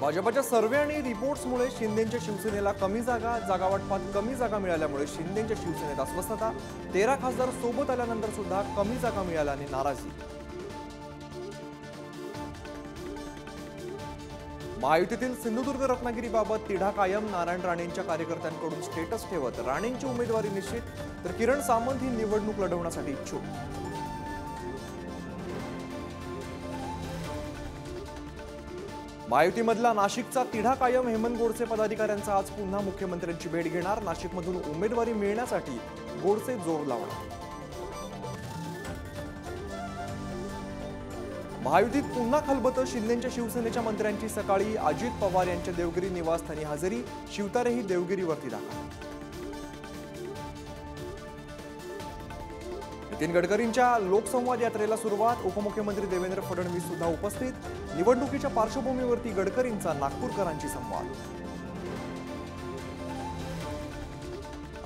भाजपच्या सर्वे आणि रिपोर्ट्समुळे शिंदेच्या शिवसेनेला कमी जागावाटपात कमी जागा मिळाल्यामुळे शिंदेच्या शिवसेनेत अस्वस्थता। 13 खासदार सोबत आल्यानंतर सुद्धा कमी जागा मिळाल्याने नाराजी। महायुतीतील सिंधुदुर्ग रत्नागिरीबाबत तिढा कायम। नारायण राणेंच्या कार्यकर्त्यांकडून स्टेटस ठेवत राणेंची उमेदवारी निश्चित, तर किरण सामंत ही निवडणूक लढवण्यासाठी इच्छुक। महायुतीमधला नाशिकचा तिढा कायम। हेमंत गोडसे पदाधिकाऱ्यांचा आज पुन्हा मुख्यमंत्र्यांची भेट घेणार। नाशिकमधून उमेदवारी मिळण्यासाठी गोडसे जोर लावणार। महायुतीत पुन्हा खलबत। शिंदेच्या शिवसेनेच्या मंत्र्यांची सकाळी अजित पवार यांच्या देवगिरी निवासस्थानी हजेरी। शिवतारेही देवगिरीवरती दाखल। नितीन गडकरींच्या लोकसंवाद यात्रेला सुरुवात। उपमुख्यमंत्री देवेंद्र फडणवीस सुद्धा उपस्थित। निवडणुकीच्या पार्श्वभूमीवरती गडकरींचा नागपूरकरांशी संवाद।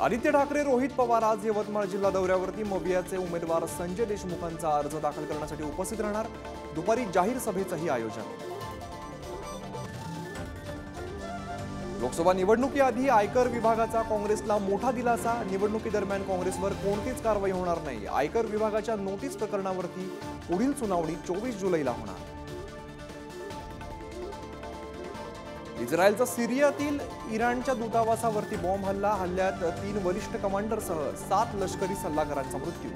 आदित्य ठाकरे रोहित पवार आज यवतमाळ जिल्हा दौऱ्यावरती। मवियाचे उमेदवार संजय देशमुखांचा अर्ज दाखल करण्यासाठी उपस्थित राहणार। दुपारी जाहीर सभेचंही आयोजन। लोकसभा निवडणुकीआधी आयकर विभागाचा काँग्रेसला मोठा दिलासा। निवडणुकीदरम्यान काँग्रेसवर कोणतीच कारवाई होणार नाही। आयकर विभागाच्या नोटीस प्रकरणावरती पुढील सुनावणी 24 जुलैला होणार। इस्रायलचा सिरियातील इराणच्या दूतावासावरती बॉम्ब हल्ला। हल्ल्यात 3 वरिष्ठ कमांडरसह 7 लष्करी सल्लागारांचा मृत्यू।